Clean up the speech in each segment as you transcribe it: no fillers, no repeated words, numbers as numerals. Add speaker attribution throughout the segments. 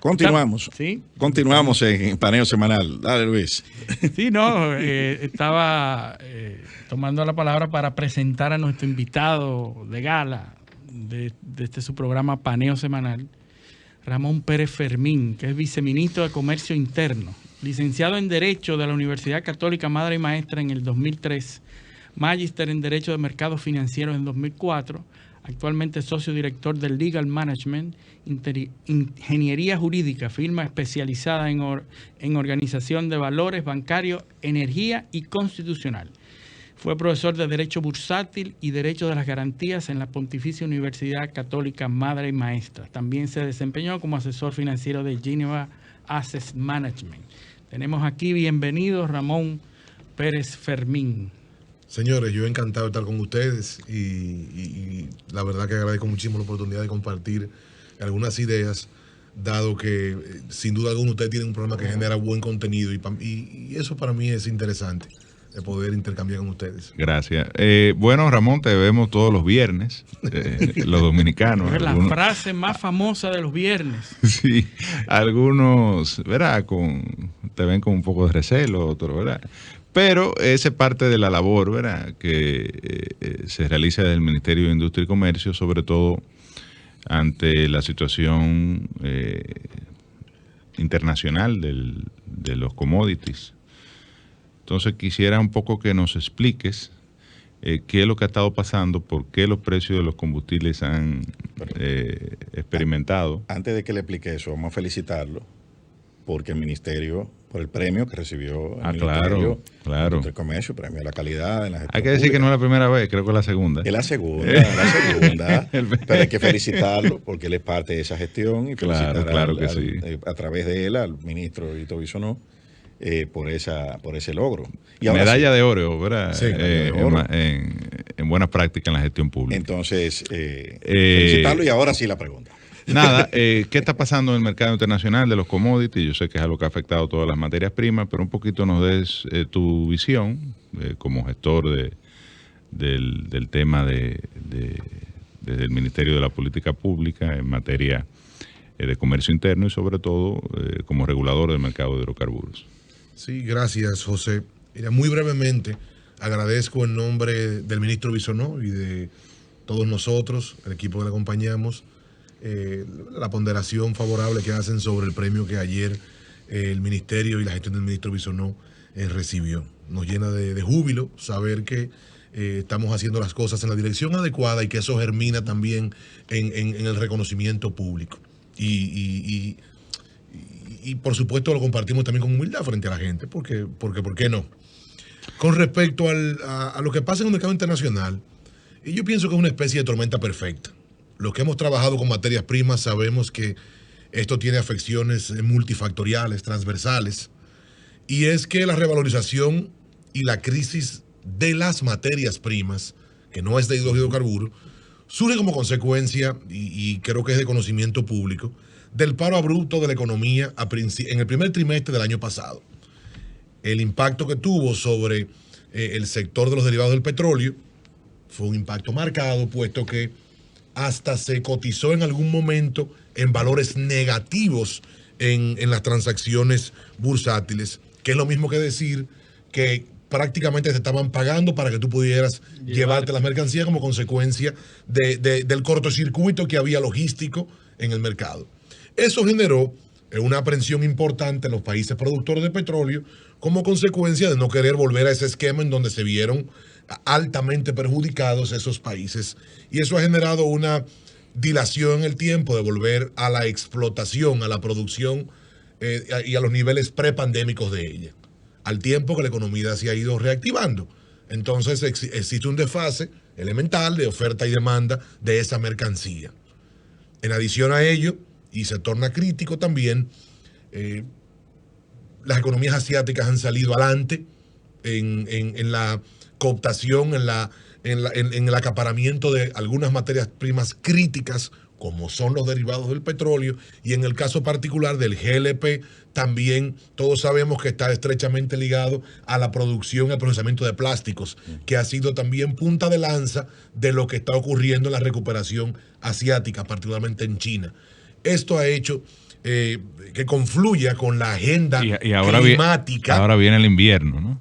Speaker 1: Continuamos.
Speaker 2: ¿Sí?
Speaker 1: Continuamos en Paneo Semanal. Dale, Luis.
Speaker 2: Sí, no, estaba tomando la palabra para presentar a nuestro invitado de gala de este su programa Paneo Semanal, Ramón Pérez Fermín, que es viceministro de Comercio Interno, licenciado en Derecho de la Universidad Católica Madre y Maestra en el 2003, magíster en Derecho de Mercados Financieros en 2004, actualmente socio director del Legal Management, Ingeniería Jurídica, firma especializada en organización de valores bancarios, energía y constitucional. Fue profesor de Derecho Bursátil y Derecho de las Garantías en la Pontificia Universidad Católica Madre y Maestra. También se desempeñó como asesor financiero de Geneva Asset Management. Tenemos aquí, bienvenido, Ramón Pérez Fermín.
Speaker 3: Señores, yo encantado de estar con ustedes y la verdad que agradezco muchísimo la oportunidad de compartir algunas ideas, dado que sin duda alguna ustedes tienen un programa que genera buen contenido y eso para mí es interesante, de poder intercambiar con ustedes.
Speaker 4: Gracias. Bueno, Ramón, te vemos todos los viernes, los dominicanos.
Speaker 2: Es la frase más famosa de los viernes.
Speaker 4: Sí, algunos, ¿verdad? Te ven con un poco de recelo, otros, ¿verdad? Pero esa es parte de la labor, ¿verdad?, que se realiza desde el Ministerio de Industria y Comercio, sobre todo ante la situación internacional de los commodities. Entonces quisiera un poco que nos expliques qué es lo que ha estado pasando, por qué los precios de los combustibles han experimentado.
Speaker 1: Antes de que le explique eso, vamos a felicitarlo porque el Ministerio, por el premio que recibió el Ministerio de Comercio, premio a la calidad en la gestión
Speaker 4: Hay que decir
Speaker 1: pública.
Speaker 4: Que no es la primera vez, creo que es la segunda.
Speaker 1: Es la segunda, pero hay que felicitarlo porque él es parte de esa gestión y felicitar a través de él al ministro Hipólito Bisonó por ese logro. Y
Speaker 4: medalla de oro, ¿verdad?
Speaker 1: Sí, de oro.
Speaker 4: En buenas prácticas en la gestión pública.
Speaker 1: Entonces, felicitarlo y ahora sí la pregunta.
Speaker 4: Nada, ¿qué está pasando en el mercado internacional de los commodities? Yo sé que es algo que ha afectado todas las materias primas, pero un poquito nos des tu visión como gestor del tema desde el Ministerio de la Política Pública en materia de comercio interno y sobre todo como regulador del mercado de hidrocarburos.
Speaker 3: Sí, gracias, José. Mira, muy brevemente, agradezco en nombre del ministro Bisonó y de todos nosotros, el equipo que le acompañamos, la ponderación favorable que hacen sobre el premio que ayer el ministerio y la gestión del ministro Bisonó recibió. Nos llena de júbilo saber que estamos haciendo las cosas en la dirección adecuada y que eso germina también en el reconocimiento público. Y por supuesto lo compartimos también con humildad frente a la gente, porque ¿por qué no? Con respecto a lo que pasa en el mercado internacional, yo pienso que es una especie de tormenta perfecta. Los que hemos trabajado con materias primas sabemos que esto tiene afecciones multifactoriales, transversales, y es que la revalorización y la crisis de las materias primas, que no es de hidrocarburos, surge como consecuencia, y creo que es de conocimiento público, del paro abrupto de la economía en el primer trimestre del año pasado. El impacto que tuvo sobre el sector de los derivados del petróleo fue un impacto marcado, puesto que hasta se cotizó en algún momento en valores negativos en las transacciones bursátiles, que es lo mismo que decir que prácticamente te estaban pagando para que tú pudieras llevarte las mercancías como consecuencia del cortocircuito que había logístico en el mercado. Eso generó una aprensión importante en los países productores de petróleo como consecuencia de no querer volver a ese esquema en donde se vieron altamente perjudicados esos países, y eso ha generado una dilación en el tiempo de volver a la explotación, a la producción y a los niveles prepandémicos de ella, al tiempo que la economía se ha ido reactivando. Entonces existe un desfase elemental de oferta y demanda de esa mercancía. En adición a ello, y se torna crítico también, las economías asiáticas han salido adelante en la cooptación, en el acaparamiento de algunas materias primas críticas, como son los derivados del petróleo, y en el caso particular del GLP, también todos sabemos que está estrechamente ligado a la producción y al procesamiento de plásticos, que ha sido también punta de lanza de lo que está ocurriendo en la recuperación asiática, particularmente en China. esto ha hecho que confluya con la agenda
Speaker 4: y ahora
Speaker 3: climática.
Speaker 4: Ahora viene el invierno, ¿no?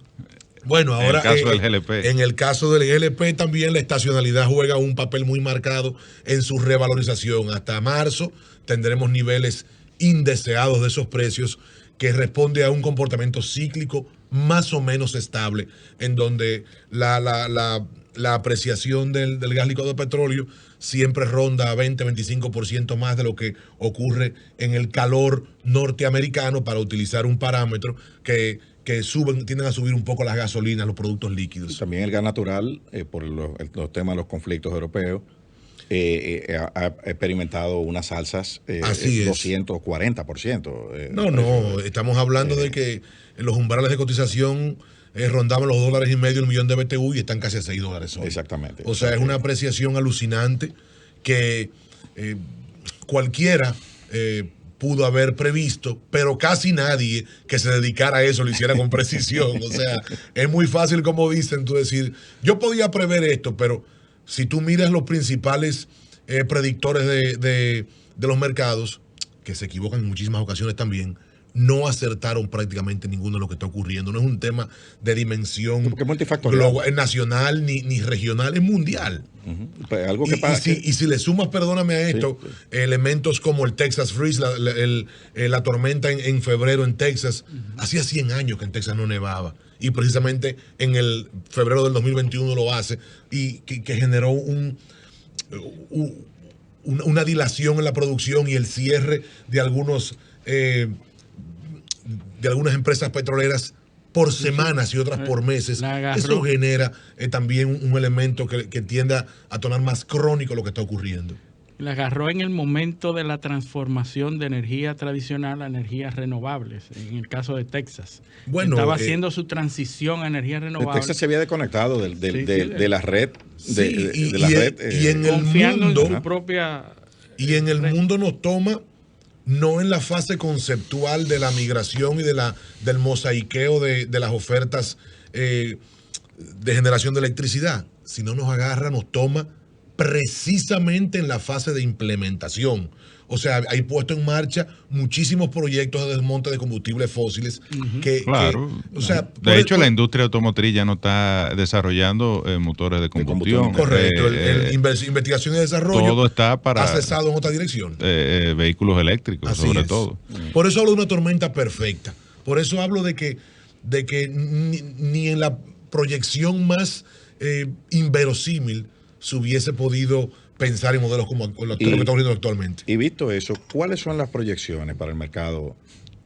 Speaker 3: Bueno, ahora
Speaker 4: en el caso del GLP.
Speaker 3: En el caso del GLP también la estacionalidad juega un papel muy marcado en su revalorización. Hasta marzo tendremos niveles indeseados de esos precios que responde a un comportamiento cíclico más o menos estable, en donde la apreciación del gas licuado de petróleo siempre ronda a 20-25% más de lo que ocurre en el calor norteamericano, para utilizar un parámetro que tienden a subir un poco las gasolinas, los productos líquidos.
Speaker 1: También el gas natural, por los temas de los conflictos europeos, ha experimentado unas alzas 240%.
Speaker 3: Estamos hablando de que los umbrales de cotización rondaban los $2.50 el millón de BTU y están casi a $6 hoy.
Speaker 1: Exactamente.
Speaker 3: O sea, es una apreciación alucinante que cualquiera pudo haber previsto, pero casi nadie que se dedicara a eso lo hiciera con precisión. O sea, es muy fácil, como dicen, tú decir, yo podía prever esto, pero si tú miras los principales predictores de los mercados, que se equivocan en muchísimas ocasiones también, no acertaron prácticamente ninguno de lo que está ocurriendo. No es un tema de dimensión global, nacional ni regional, es mundial.
Speaker 1: Pues algo que pasa
Speaker 3: y si le sumas, perdóname a esto, elementos como el Texas Freeze, la tormenta en febrero en Texas, hacía 100 años que en Texas no nevaba. Y precisamente en el febrero del 2021 lo hace, y que generó una dilación en la producción y el cierre de algunas empresas petroleras por semanas y otras por meses. Eso genera también un elemento que tiende a tornar más crónico lo que está ocurriendo.
Speaker 2: La agarró en el momento de la transformación de energía tradicional a energías renovables, en el caso de Texas.
Speaker 3: Bueno,
Speaker 2: estaba haciendo su transición a energías renovables.
Speaker 1: Texas se había desconectado de la red.
Speaker 2: Y en el mundo, en su propia...
Speaker 3: Y en el mundo nos toma, no en la fase conceptual de la migración y del mosaiqueo de las ofertas de generación de electricidad, sino nos toma precisamente en la fase de implementación. O sea, hay puesto en marcha muchísimos proyectos de desmonte de combustibles fósiles.
Speaker 4: De hecho, la industria automotriz ya no está desarrollando motores de combustión.
Speaker 3: Correcto. Investigación y desarrollo
Speaker 4: todo está
Speaker 3: ha cesado en otra dirección.
Speaker 4: Vehículos eléctricos, sobre todo.
Speaker 3: Por eso hablo de una tormenta perfecta. Por eso hablo de que ni en la proyección más inverosímil se hubiese podido pensar en modelos como lo que estamos viendo actualmente.
Speaker 1: Y visto eso, ¿cuáles son las proyecciones para el mercado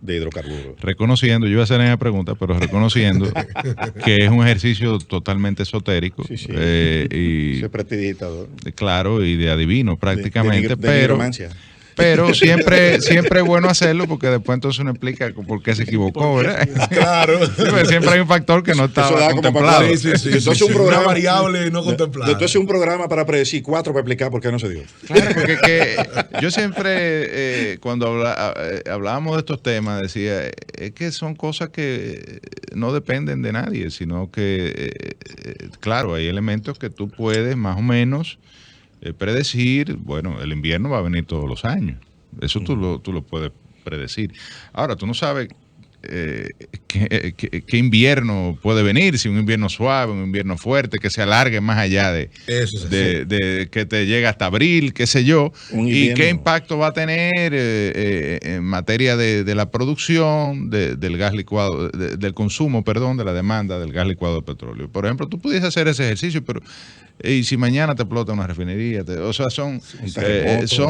Speaker 1: de hidrocarburos?
Speaker 4: Reconociendo, yo iba a hacer esa pregunta, pero reconociendo que es un ejercicio totalmente esotérico. Y
Speaker 1: es prestidigitador.
Speaker 4: Claro, y de adivino prácticamente, pero siempre es bueno hacerlo, porque después entonces uno explica por qué se equivocó, ¿verdad?
Speaker 3: Claro.
Speaker 4: Siempre hay un factor que no estaba contemplado.
Speaker 1: Entonces una
Speaker 3: variable no contemplada.
Speaker 1: Entonces un programa para predecir, 4 para explicar por qué no se dio.
Speaker 4: Claro, porque yo siempre, cuando hablábamos de estos temas, decía, es que son cosas que no dependen de nadie, sino que, claro, hay elementos que tú puedes más o menos predecir. Bueno, el invierno va a venir todos los años. Eso tú lo puedes predecir. Ahora, tú no sabes qué invierno puede venir, si un invierno suave, un invierno fuerte, que se alargue más allá de que te llega hasta abril, qué sé yo, y qué impacto va a tener en materia de la producción del gas licuado, del consumo, perdón, de la demanda del gas licuado de petróleo. Por ejemplo, tú pudieses hacer ese ejercicio, pero y si mañana te explota una refinería, o sea, son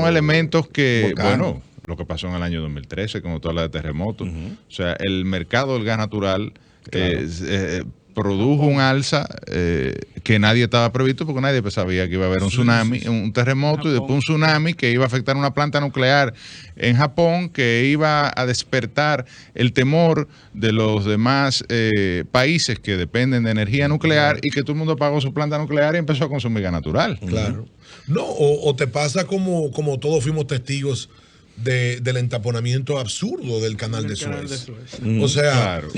Speaker 4: elementos que, bueno, lo que pasó en el año 2013, como tú hablas de terremotos. O sea, el mercado del gas natural produjo un alza que nadie estaba previsto, porque nadie sabía que iba a haber un tsunami, un terremoto, y después un tsunami que iba a afectar una planta nuclear en Japón, que iba a despertar el temor de los demás países que dependen de energía nuclear, y que todo el mundo apagó su planta nuclear y empezó a consumir gas natural.
Speaker 3: Claro. No, o te pasa como todos fuimos testigos del entaponamiento absurdo del canal de Suez. O sea, claro.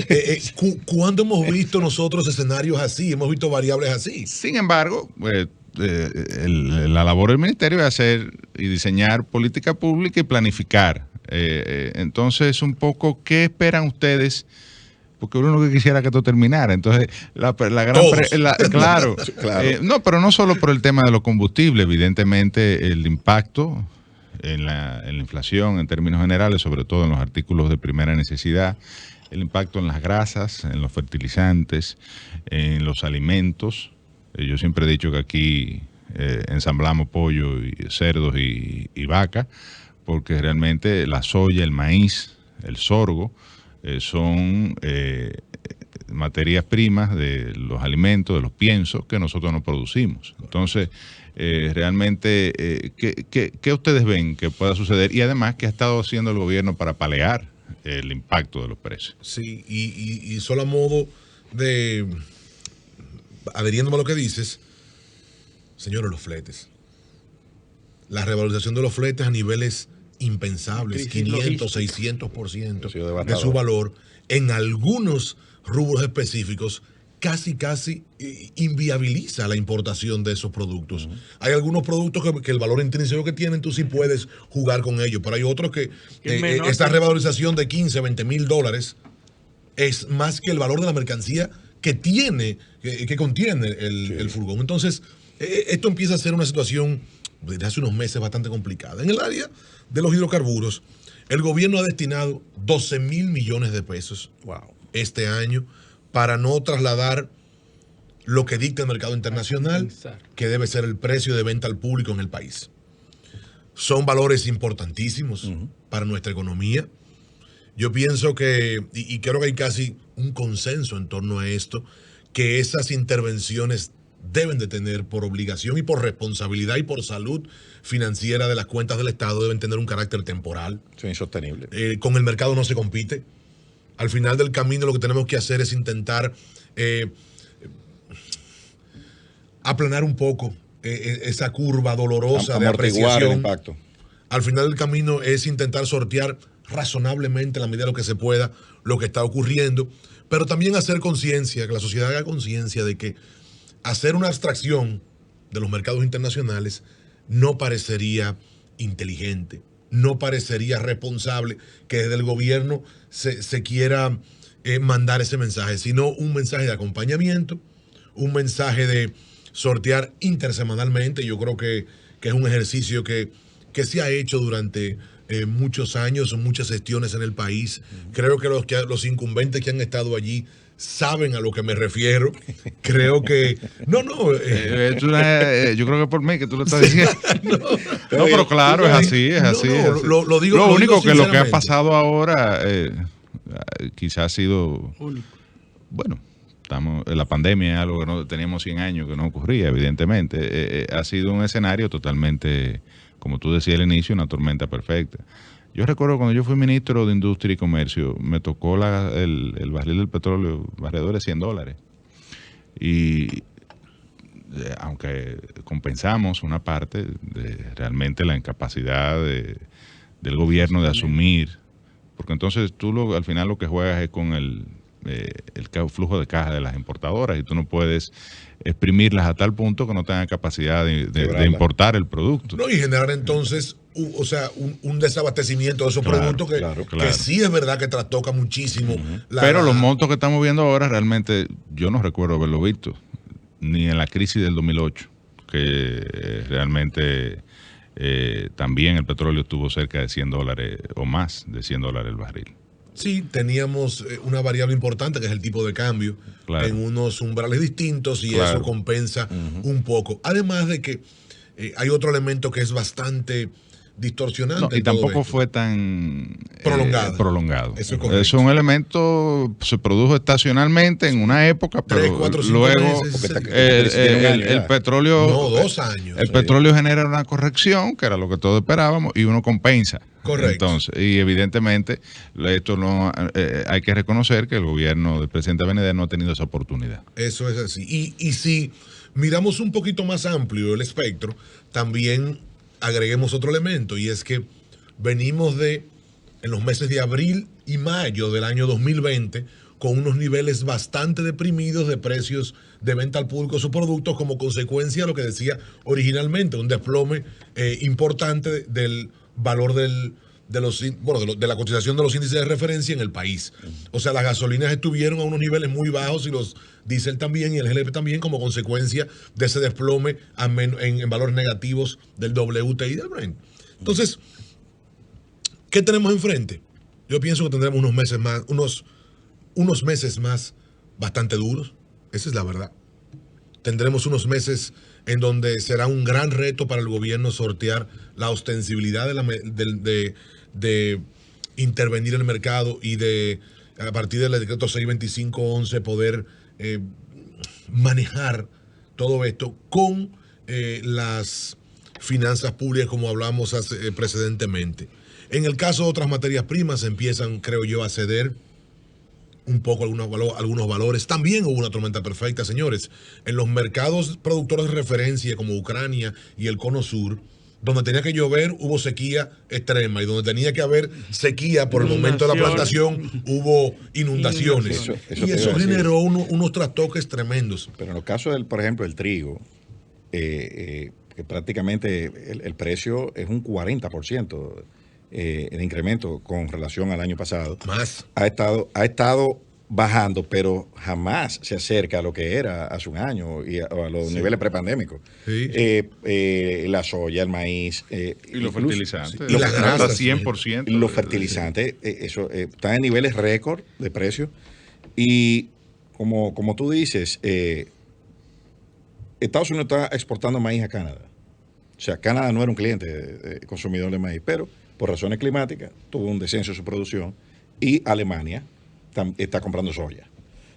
Speaker 3: ¿Cuándo hemos visto nosotros escenarios así? Hemos visto variables así.
Speaker 4: Sin embargo, la labor del ministerio es hacer y diseñar política pública y planificar. Entonces, un poco, ¿qué esperan ustedes? Porque uno que quisiera que esto terminara. Entonces, la gran... claro. Claro. No, pero no solo por el tema de los combustibles, evidentemente el impacto en la inflación en términos generales, sobre todo en los artículos de primera necesidad, el impacto en las grasas, en los fertilizantes, en los alimentos. Yo siempre he dicho que aquí ensamblamos pollo, y cerdos y vaca, porque realmente la soya, el maíz, el sorgo, son materias primas de los alimentos, de los piensos que nosotros no producimos. Entonces, realmente, ¿qué ustedes ven que pueda suceder? Y además, ¿qué ha estado haciendo el gobierno para paliar el impacto de los precios?
Speaker 3: Sí, y solo a modo de, adheriéndome a lo que dices, señores, los fletes. La revalorización de los fletes a niveles impensables, 500, 600% de su valor, en algunos rubros específicos, casi inviabiliza la importación de esos productos. Hay algunos productos que el valor intrínseco que tienen, tú sí puedes jugar con ellos, pero hay otros que esta revalorización de 15, 20 mil dólares es más que el valor de la mercancía que tiene, que contiene el furgón. Entonces, esto empieza a ser una situación desde hace unos meses bastante complicada. En el área de los hidrocarburos, el gobierno ha destinado 12 mil millones de pesos este año para no trasladar lo que dicta el mercado internacional, que debe ser el precio de venta al público en el país. Son valores importantísimos para nuestra economía. Yo pienso que, y creo que hay casi un consenso en torno a esto, que esas intervenciones deben de tener por obligación y por responsabilidad y por salud financiera de las cuentas del Estado, deben tener un carácter temporal.
Speaker 1: Es insostenible.
Speaker 3: Con el mercado no se compite. Al final del camino lo que tenemos que hacer es intentar aplanar un poco esa curva dolorosa de apreciación.
Speaker 1: El impacto.
Speaker 3: Al final del camino es intentar sortear razonablemente, en la medida de lo que se pueda, lo que está ocurriendo, pero también hacer conciencia, que la sociedad haga conciencia de que hacer una abstracción de los mercados internacionales no parecería inteligente, no parecería responsable que desde el gobierno se quiera mandar ese mensaje, sino un mensaje de acompañamiento, un mensaje de sortear intersemanalmente. Yo creo que es un ejercicio que se ha hecho durante muchos años, muchas gestiones en el país. Creo que los incumbentes que han estado allí saben a lo que me refiero. Creo que...
Speaker 4: yo creo que por mí que tú lo estás diciendo. No, pero claro, es así.
Speaker 3: Lo digo,
Speaker 4: lo único que lo que ha pasado ahora quizás ha sido... Bueno, la pandemia es algo que no teníamos 100 años, que no ocurría, evidentemente. Ha sido un escenario totalmente, como tú decías al inicio, una tormenta perfecta. Yo recuerdo cuando yo fui ministro de Industria y Comercio, me tocó el barril del petróleo, alrededor de $100. Y aunque compensamos una parte de realmente la incapacidad del gobierno de asumir, porque entonces tú al final lo que juegas es con el flujo de caja de las importadoras y tú no puedes exprimirlas a tal punto que no tengan capacidad de importar el producto.
Speaker 3: No, y generar entonces un desabastecimiento de esos productos que sí es verdad que trastoca muchísimo.
Speaker 4: Pero los montos que estamos viendo ahora realmente yo no recuerdo haberlo visto, ni en la crisis del 2008, que realmente también el petróleo estuvo cerca de $100 o más de $100 el barril.
Speaker 3: Sí, teníamos una variable importante que es el tipo de cambio en unos umbrales distintos y eso compensa un poco. Además de que hay otro elemento que es bastante distorsionante.
Speaker 4: Y tampoco fue tan prolongado.
Speaker 3: Eso
Speaker 4: es un elemento, se produjo estacionalmente en una época, pero 3, 4, luego el petróleo...
Speaker 3: No, 2 años.
Speaker 4: El petróleo genera una corrección, que era lo que todos esperábamos, y uno compensa.
Speaker 3: Correcto.
Speaker 4: Entonces, y evidentemente esto no hay que reconocer que el gobierno del presidente Abinader no ha tenido esa oportunidad.
Speaker 3: Eso es así. Y si miramos un poquito más amplio el espectro, también agreguemos otro elemento, y es que venimos en los meses de abril y mayo del año 2020, con unos niveles bastante deprimidos de precios de venta al público de sus productos como consecuencia de lo que decía originalmente, un desplome importante del valor de la cotización de los índices de referencia en el país. O sea, las gasolinas estuvieron a unos niveles muy bajos y los diésel también y el GLP también como consecuencia de ese desplome en valores negativos del WTI y del Brent. Entonces, ¿qué tenemos enfrente? Yo pienso que tendremos unos meses más bastante duros. Esa es la verdad. Tendremos unos meses en donde será un gran reto para el gobierno sortear la ostensibilidad de intervenir en el mercado y de, a partir del decreto 625-11, poder manejar todo esto con las finanzas públicas como hablamos precedentemente. En el caso de otras materias primas empiezan, creo yo, a ceder un poco algunos valores. También hubo una tormenta perfecta, señores. En los mercados productores de referencia como Ucrania y el Cono Sur, donde tenía que llover, hubo sequía extrema. Y donde tenía que haber sequía por el momento de la plantación, hubo inundaciones. Y eso generó unos trastoques tremendos.
Speaker 1: Pero en los casos, por ejemplo, el trigo, que prácticamente el precio es un 40%. El incremento con relación al año pasado
Speaker 3: más
Speaker 1: ha estado bajando, pero jamás se acerca a lo que era hace un año y a los niveles prepandémicos.
Speaker 3: Sí.
Speaker 1: La soya, el maíz
Speaker 4: y los fertilizantes,
Speaker 3: y las grasas,
Speaker 4: 100%.
Speaker 1: Los fertilizantes, eso están en niveles récord de precios. Y como tú dices, Estados Unidos está exportando maíz a Canadá. O sea, Canadá no era un cliente consumidor de maíz, pero por razones climáticas tuvo un descenso de su producción, y Alemania está comprando soya.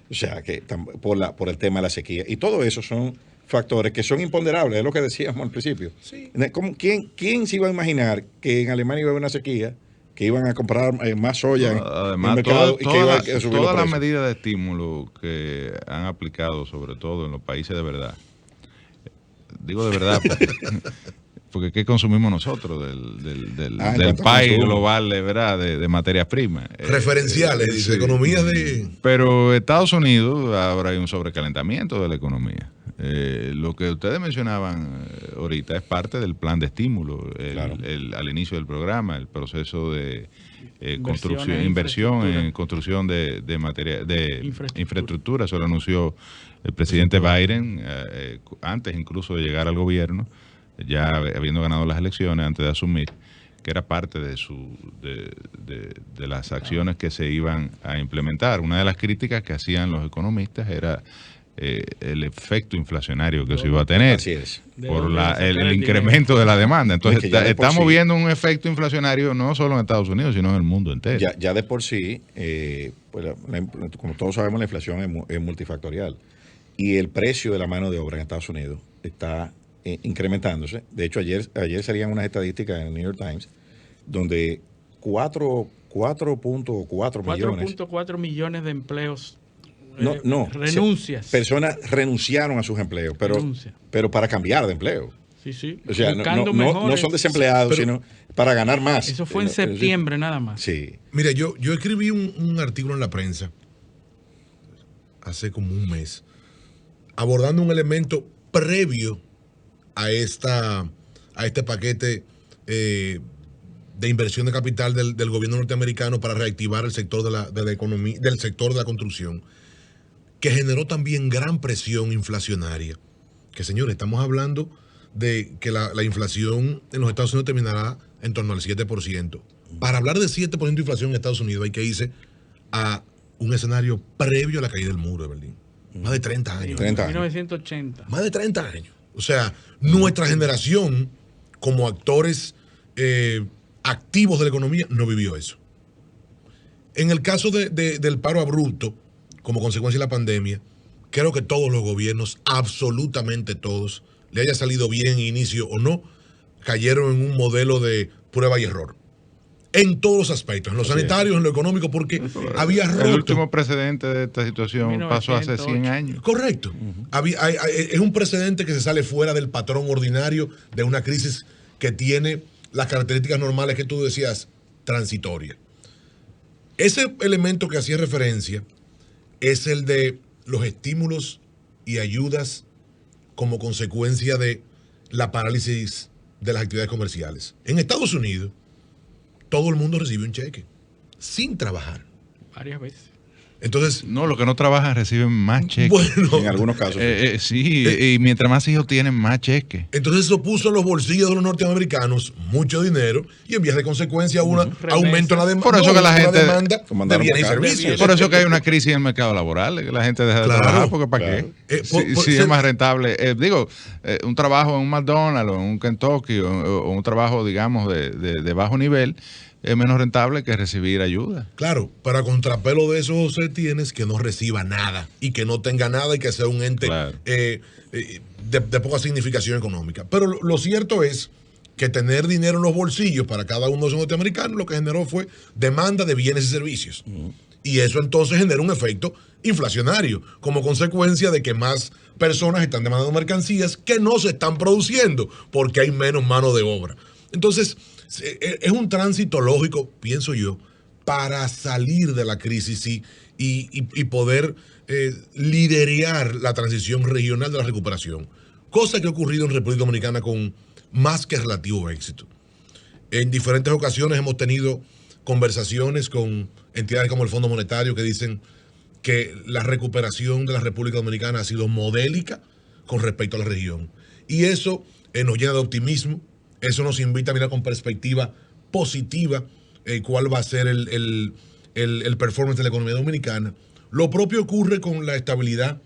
Speaker 1: O sea, que por el tema de la sequía. Y todo eso son factores que son imponderables, es lo que decíamos al principio.
Speaker 3: Sí.
Speaker 1: ¿Quién se iba a imaginar que en Alemania iba a haber una sequía, que iban a comprar más soya en el mercado y que iba a subir los precios?
Speaker 4: Todas las medidas de estímulo que han aplicado, sobre todo en los países de verdad, digo de verdad porque ¿qué consumimos nosotros del país global de materias primas?
Speaker 3: Referenciales, dice, economías de...
Speaker 4: Pero Estados Unidos, ahora hay un sobrecalentamiento de la economía. Lo que ustedes mencionaban ahorita es parte del plan de estímulo, al inicio del programa, el proceso de inversión en construcción de infraestructura. Eso lo anunció el presidente Biden antes incluso de llegar al gobierno, ya habiendo ganado las elecciones, antes de asumir, que era parte de las acciones que se iban a implementar. Una de las críticas que hacían los economistas era el efecto inflacionario que se iba a tener por el incremento de la demanda. Entonces estamos viendo un efecto inflacionario no solo en Estados Unidos, sino en el mundo entero.
Speaker 1: Ya de por sí, pues como todos sabemos, la inflación es multifactorial, y el precio de la mano de obra en Estados Unidos está incrementándose. De hecho, ayer salían unas estadísticas en el New York Times donde 4.4
Speaker 2: millones de empleos.
Speaker 1: Renuncias. Personas renunciaron a sus empleos, pero para cambiar de empleo.
Speaker 2: Sí.
Speaker 1: O sea, no son desempleados, sino para ganar más.
Speaker 2: Eso fue en septiembre nada más.
Speaker 1: Sí.
Speaker 3: Mire, yo escribí un artículo en la prensa hace como un mes, abordando un elemento previo a este paquete de inversión de capital del gobierno norteamericano para reactivar el sector de la economía, del sector de la construcción, que generó también gran presión inflacionaria. Que, señores, estamos hablando de que la inflación en los Estados Unidos terminará en torno al 7%. Para hablar de 7% de inflación en Estados Unidos hay que irse a un escenario previo a la caída del muro de Berlín. Más de 30 años.
Speaker 2: 1980.
Speaker 3: Más de 30 años. O sea, nuestra generación, como actores activos de la economía, no vivió eso. En el caso del paro abrupto, como consecuencia de la pandemia, creo que todos los gobiernos, absolutamente todos, le haya salido bien inicio o no, cayeron en un modelo de prueba y error. En todos los aspectos, en lo sanitario, en lo económico, porque había roto.
Speaker 4: El último precedente de esta situación pasó hace 100 años.
Speaker 3: Correcto. Es un precedente que se sale fuera del patrón ordinario de una crisis que tiene las características normales que tú decías, transitoria. Ese elemento que hacía referencia es el de los estímulos y ayudas como consecuencia de la parálisis de las actividades comerciales. En Estados Unidos, todo el mundo recibe un cheque sin trabajar.
Speaker 2: Varias veces.
Speaker 3: Entonces,
Speaker 4: no, los que no trabajan reciben más cheques.
Speaker 3: Bueno,
Speaker 1: en algunos casos.
Speaker 4: Sí, y mientras más hijos tienen, más cheques.
Speaker 3: Entonces eso puso en los bolsillos de los norteamericanos mucho dinero y en vía de consecuencia un aumento en la demanda.
Speaker 4: Por eso que la gente
Speaker 3: demanda de bienes y servicios.
Speaker 4: Por eso que hay una crisis en el mercado laboral, que la gente deja de trabajar, porque ¿para qué? Si es más rentable. Un trabajo en un McDonald's o en un Kentucky o un trabajo, digamos, de bajo nivel, es menos rentable que recibir ayuda.
Speaker 3: Claro, para contrapelo de eso, José, tienes que no reciba nada y que no tenga nada y que sea un ente de poca significación económica. Pero lo cierto es que tener dinero en los bolsillos para cada uno de esos norteamericanos lo que generó fue demanda de bienes y servicios. Y eso entonces genera un efecto inflacionario como consecuencia de que más personas están demandando mercancías que no se están produciendo porque hay menos mano de obra. Entonces, es un tránsito lógico, pienso yo, para salir de la crisis y poder liderar la transición regional de la recuperación. Cosa que ha ocurrido en República Dominicana con más que relativo éxito. En diferentes ocasiones hemos tenido conversaciones con entidades como el Fondo Monetario que dicen que la recuperación de la República Dominicana ha sido modélica con respecto a la región. Y eso nos llena de optimismo. Eso nos invita a mirar con perspectiva positiva cuál va a ser el performance de la economía dominicana. Lo propio ocurre con la estabilidad,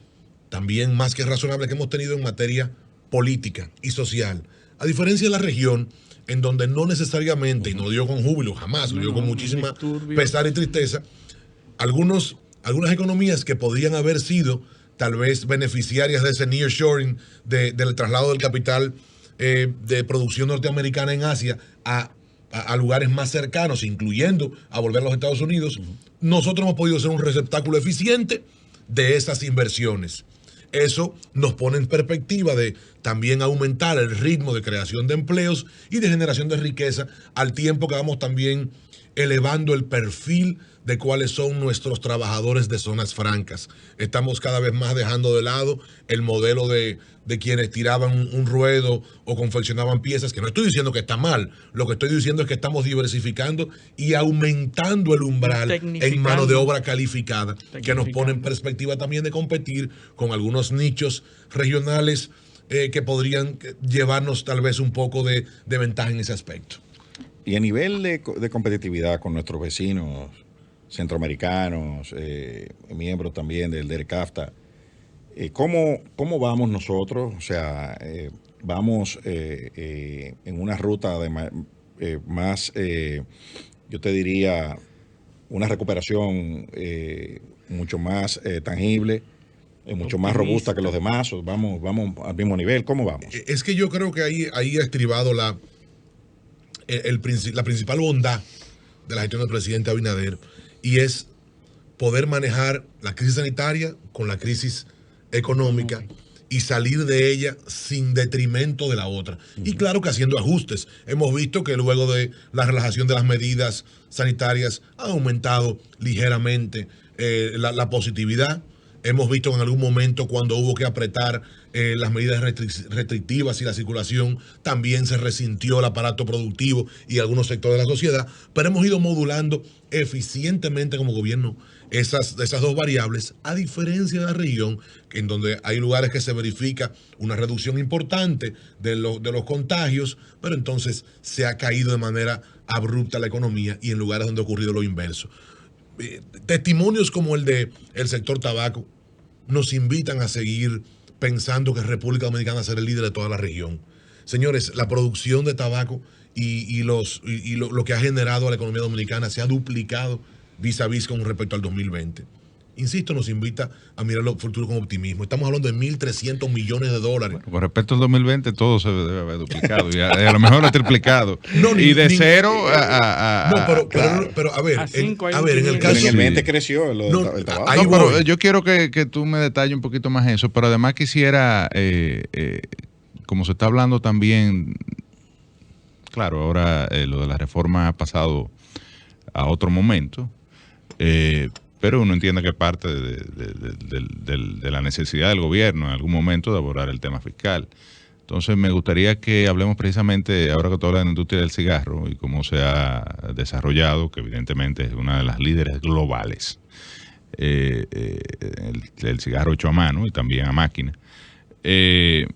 Speaker 3: también más que razonable, que hemos tenido en materia política y social. A diferencia de la región, en donde no necesariamente, y no lo digo con júbilo, jamás, lo digo con muchísima pesar y tristeza, algunas economías que podrían haber sido tal vez beneficiarias de ese nearshoring, del traslado del capital de producción norteamericana en Asia a lugares más cercanos, incluyendo a volver a los Estados Unidos, nosotros hemos podido ser un receptáculo eficiente de esas inversiones. Eso nos pone en perspectiva de también aumentar el ritmo de creación de empleos y de generación de riqueza, al tiempo que vamos también elevando el perfil de cuáles son nuestros trabajadores de zonas francas. Estamos cada vez más dejando de lado el modelo de quienes tiraban un ruedo o confeccionaban piezas, que no estoy diciendo que está mal, lo que estoy diciendo es que estamos diversificando y aumentando el umbral en mano de obra calificada, que nos pone en perspectiva también de competir con algunos nichos regionales que podrían llevarnos tal vez un poco de ventaja en ese aspecto.
Speaker 1: Y a nivel de competitividad con nuestros vecinos centroamericanos, miembros también del DERCAFTA, ¿cómo vamos nosotros? O sea, vamos en una ruta de más, yo te diría, una recuperación mucho más tangible, mucho más robusta que los demás. Vamos al mismo nivel. ¿Cómo vamos?
Speaker 3: Es que yo creo que ahí ha estribado la principal bondad de la gestión del presidente Abinader, y es poder manejar la crisis sanitaria con la crisis económica y salir de ella sin detrimento de la otra. Y claro que haciendo ajustes. Hemos visto que luego de la relajación de las medidas sanitarias ha aumentado ligeramente la positividad. Hemos visto en algún momento cuando hubo que apretar las medidas restrictivas y la circulación, también se resintió el aparato productivo y algunos sectores de la sociedad, pero hemos ido modulando eficientemente como gobierno esas dos variables, a diferencia de la región, en donde hay lugares que se verifica una reducción importante de los contagios, pero entonces se ha caído de manera abrupta la economía, y en lugares donde ha ocurrido lo inverso. Testimonios como el del sector tabaco nos invitan a seguir pensando que República Dominicana será el líder de toda la región. Señores, la producción de tabaco y lo que ha generado a la economía dominicana se ha duplicado vis a vis con respecto al 2020. Insisto, nos invita a mirar el futuro con optimismo. Estamos hablando de 1.300 millones de dólares.
Speaker 4: Bueno, con respecto al 2020, todo se debe haber duplicado. Y a lo mejor ha triplicado. Y de cero a...
Speaker 3: No, pero a ver, en el caso...
Speaker 1: En el 20 creció el tabaco.
Speaker 4: Pero yo quiero que tú me detalles un poquito más eso, pero además quisiera, como se está hablando también, claro, ahora lo de la reforma ha pasado a otro momento, pero uno entiende que parte de la necesidad del gobierno en algún momento de abordar el tema fiscal. Entonces me gustaría que hablemos precisamente, ahora que tú hablas de la industria del cigarro y cómo se ha desarrollado, que evidentemente es una de las líderes globales, el cigarro hecho a mano y también a máquina, del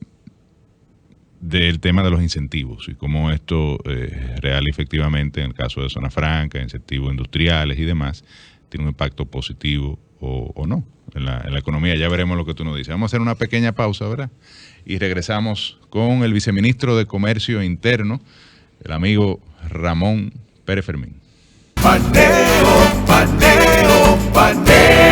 Speaker 4: tema de los incentivos y cómo esto real y efectivamente, en el caso de Zona Franca, incentivos industriales y demás, tiene un impacto positivo o no en la economía. Ya veremos lo que tú nos dices. Vamos a hacer una pequeña pausa, ¿verdad? Y regresamos con el viceministro de Comercio Interno, el amigo Ramón Pérez Fermín.
Speaker 5: Paneo, paneo, paneo.